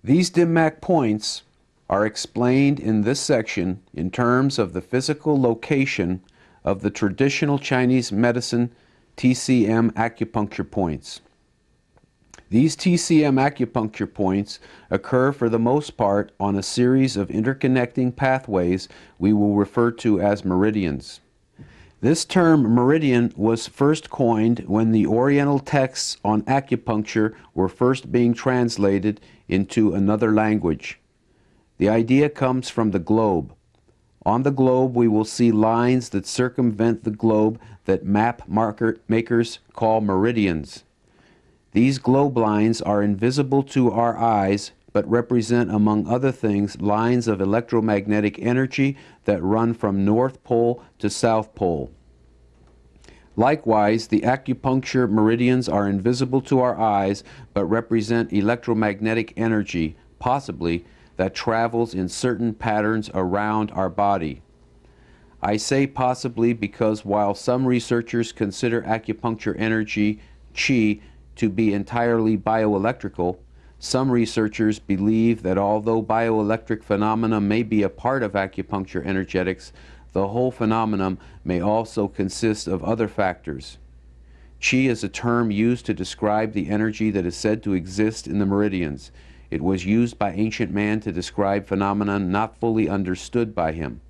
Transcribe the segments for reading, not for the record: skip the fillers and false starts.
These Dimick points are explained in this section in terms of the physical location of the traditional Chinese medicine TCM acupuncture points. These TCM acupuncture points occur for the most part on a series of interconnecting pathways we will refer to as meridians. This term meridian was first coined when the Oriental texts on acupuncture were first being translated into another language. The idea comes from the globe. On the globe we will see lines that circumvent the globe that map makers call meridians. These globe lines are invisible to our eyes, but represent, among other things, lines of electromagnetic energy that run from North Pole to South Pole. Likewise, the acupuncture meridians are invisible to our eyes, but represent electromagnetic energy, possibly, that travels in certain patterns around our body. I say possibly because while some researchers consider acupuncture energy, qi, to be entirely bioelectrical, some researchers believe that although bioelectric phenomena may be a part of acupuncture energetics, the whole phenomenon may also consist of other factors. Qi is a term used to describe the energy that is said to exist in the meridians. It was used by ancient man to describe phenomena not fully understood by him.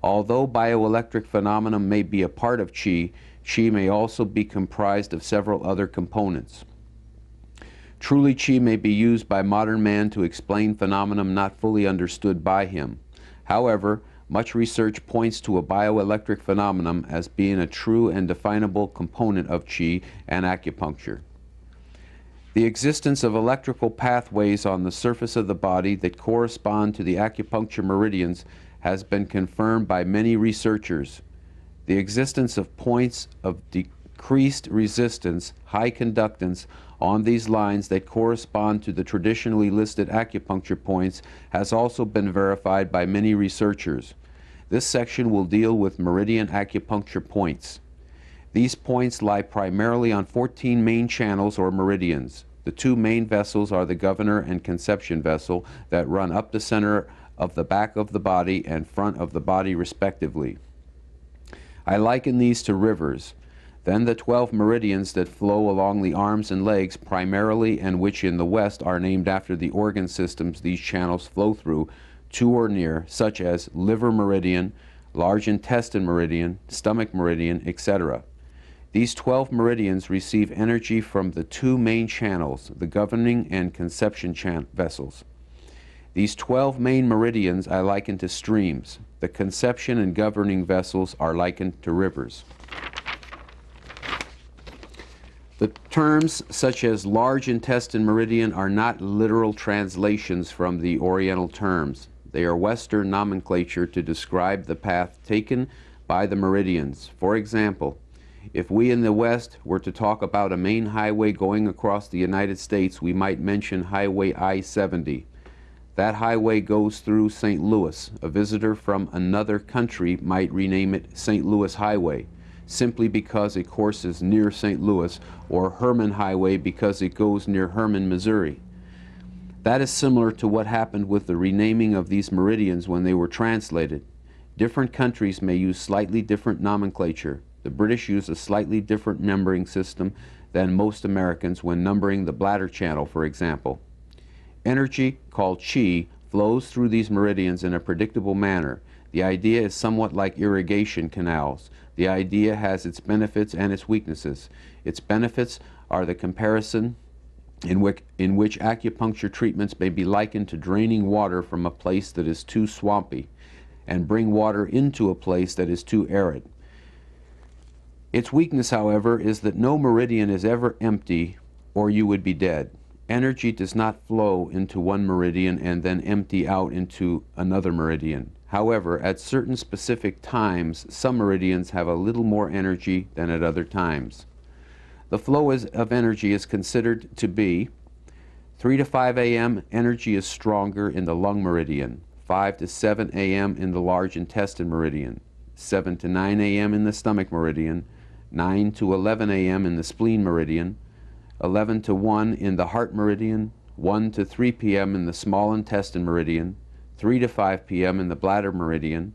Although bioelectric phenomena may be a part of qi, qi may also be comprised of several other components. Truly, qi may be used by modern man to explain phenomena not fully understood by him. However, much research points to a bioelectric phenomenon as being a true and definable component of qi and acupuncture. The existence of electrical pathways on the surface of the body that correspond to the acupuncture meridians has been confirmed by many researchers. The existence of points of decreased resistance, high conductance, on these lines that correspond to the traditionally listed acupuncture points has also been verified by many researchers. This section will deal with meridian acupuncture points. These points lie primarily on 14 main channels or meridians. The two main vessels are the governor and conception vessel that run up the center of the back of the body and front of the body respectively. I liken these to rivers. Then the 12 meridians that flow along the arms and legs primarily, and which in the West are named after the organ systems these channels flow through, to or near, such as liver meridian, large intestine meridian, stomach meridian, etc. These 12 meridians receive energy from the two main channels, the governing and conception vessels. These 12 main meridians I liken to streams. The conception and governing vessels are likened to rivers. The terms such as large intestine meridian are not literal translations from the Oriental terms. They are Western nomenclature to describe the path taken by the meridians. For example, if we in the West were to talk about a main highway going across the United States, we might mention Highway I-70. That highway goes through St. Louis. A visitor from another country might rename it St. Louis Highway, simply because it courses near St. Louis, or Herman Highway because it goes near Herman, Missouri. That is similar to what happened with the renaming of these meridians when they were translated. Different countries may use slightly different nomenclature. The British use a slightly different numbering system than most Americans when numbering the bladder channel, for example. Energy, called qi, flows through these meridians in a predictable manner. The idea is somewhat like irrigation canals. The idea has its benefits and its weaknesses. Its benefits are the comparison in which acupuncture treatments may be likened to draining water from a place that is too swampy and bring water into a place that is too arid. Its weakness, however, is that no meridian is ever empty or you would be dead. Energy does not flow into one meridian and then empty out into another meridian. However, at certain specific times, some meridians have a little more energy than at other times. The flow of energy is considered to be 3 to 5 a.m. energy is stronger in the lung meridian, 5 to 7 a.m. in the large intestine meridian, 7 to 9 a.m. in the stomach meridian, 9 to 11 a.m. in the spleen meridian, 11 to 1 in the heart meridian, 1 to 3 p.m. in the small intestine meridian, 3 to 5 p.m. in the bladder meridian,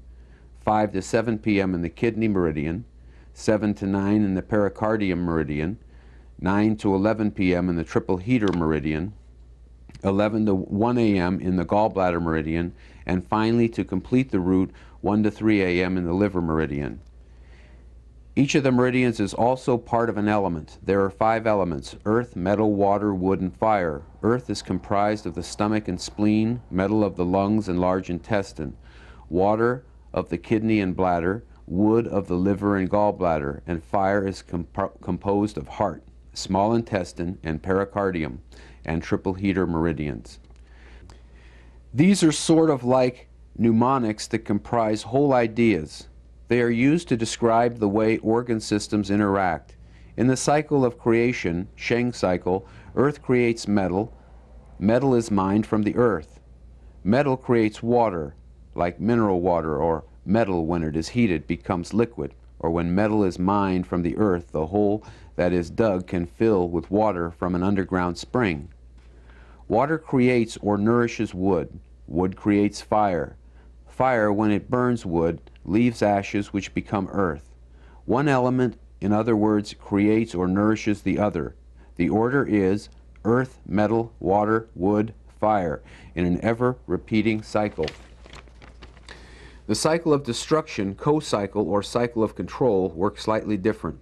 5 to 7 p.m. in the kidney meridian, 7 to 9 in the pericardium meridian, 9 to 11 p.m. in the triple heater meridian, 11 to 1 a.m. in the gallbladder meridian, and finally, to complete the route, 1 to 3 a.m. in the liver meridian. Each of the meridians is also part of an element. There are 5 elements: earth, metal, water, wood, and fire. Earth is comprised of the stomach and spleen, metal of the lungs and large intestine, water of the kidney and bladder, wood of the liver and gallbladder, and fire is composed of heart, small intestine, and pericardium, and triple heater meridians. These are sort of like mnemonics that comprise whole ideas. They are used to describe the way organ systems interact. In the cycle of creation, Sheng cycle, earth creates metal. Metal is mined from the earth. Metal creates water, like mineral water, or metal, when it is heated, becomes liquid, or when metal is mined from the earth, the hole that is dug can fill with water from an underground spring. Water creates or nourishes wood. Wood creates fire. Fire, when it burns wood, leaves ashes which become earth. One element, in other words, creates or nourishes the other. The order is earth, metal, water, wood, fire, in an ever-repeating cycle. The cycle of destruction, co-cycle, or cycle of control, works slightly different.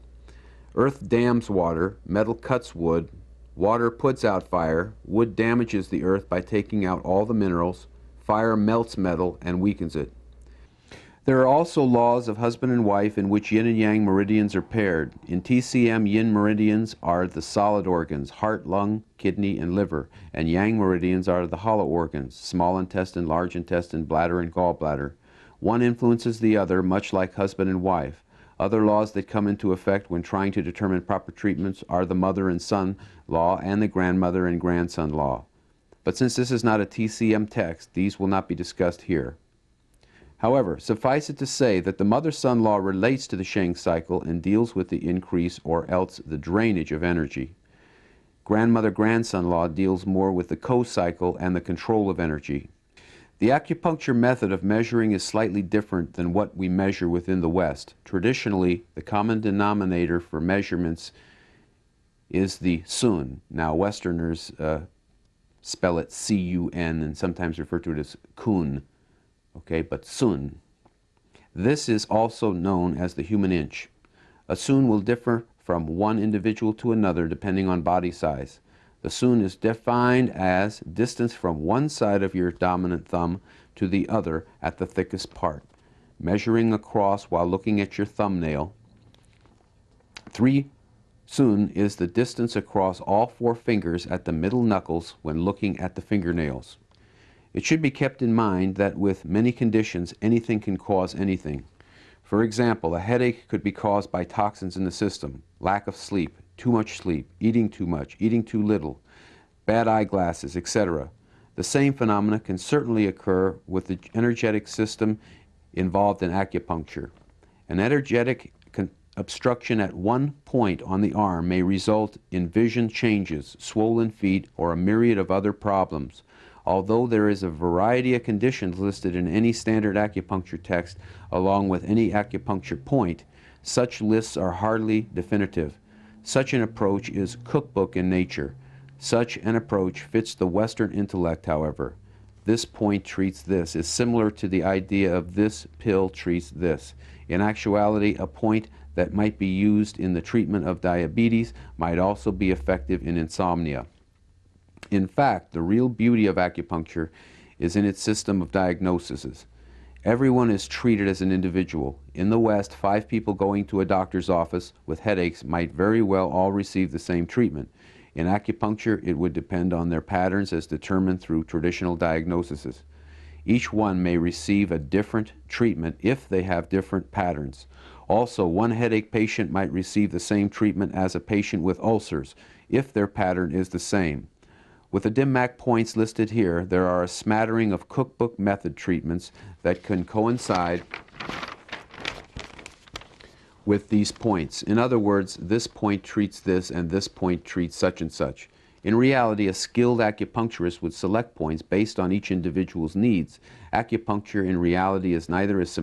Earth dams water, metal cuts wood, water puts out fire, wood damages the earth by taking out all the minerals, fire melts metal and weakens it. There are also laws of husband and wife in which yin and yang meridians are paired. In TCM, yin meridians are the solid organs, heart, lung, kidney, and liver, and yang meridians are the hollow organs, small intestine, large intestine, bladder, and gallbladder. One influences the other, much like husband and wife. Other laws that come into effect when trying to determine proper treatments are the mother and son law and the grandmother and grandson law. But since this is not a TCM text, these will not be discussed here. However, suffice it to say that the mother-son law relates to the Sheng cycle and deals with the increase or else the drainage of energy. Grandmother-grandson law deals more with the co-cycle and the control of energy. The acupuncture method of measuring is slightly different than what we measure within the West. Traditionally, the common denominator for measurements is the sun. Now, Westerners spell it C-U-N and sometimes refer to it as kun. Okay, but sun. This is also known as the human inch. A sun will differ from one individual to another depending on body size. The sun is defined as distance from one side of your dominant thumb to the other at the thickest part. Measuring across while looking at your thumbnail. 3 sun is the distance across all 4 fingers at the middle knuckles when looking at the fingernails. It should be kept in mind that with many conditions, anything can cause anything. For example, a headache could be caused by toxins in the system, lack of sleep, too much sleep, eating too much, eating too little, bad eyeglasses, etc. The same phenomena can certainly occur with the energetic system involved in acupuncture. An energetic obstruction at one point on the arm may result in vision changes, swollen feet, or a myriad of other problems. Although there is a variety of conditions listed in any standard acupuncture text along with any acupuncture point, such lists are hardly definitive. Such an approach is cookbook in nature. Such an approach fits the Western intellect, however. This point treats this is similar to the idea of this pill treats this. In actuality, a point that might be used in the treatment of diabetes might also be effective in insomnia. In fact, the real beauty of acupuncture is in its system of diagnoses. Everyone is treated as an individual. In the West, 5 people going to a doctor's office with headaches might very well all receive the same treatment. In acupuncture, it would depend on their patterns as determined through traditional diagnoses. Each one may receive a different treatment if they have different patterns. Also, one headache patient might receive the same treatment as a patient with ulcers if their pattern is the same. With the DIMMAC points listed here, there are a smattering of cookbook method treatments that can coincide with these points. In other words, this point treats this and this point treats such and such. In reality, a skilled acupuncturist would select points based on each individual's needs. Acupuncture in reality is neither as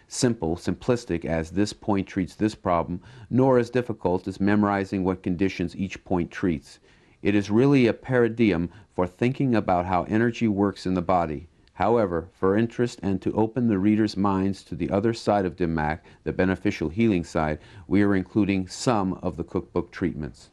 simplistic as this point treats this problem, nor as difficult as memorizing what conditions each point treats. It is really a paradigm for thinking about how energy works in the body. However, for interest and to open the reader's minds to the other side of DIMAC, the beneficial healing side, we are including some of the cookbook treatments.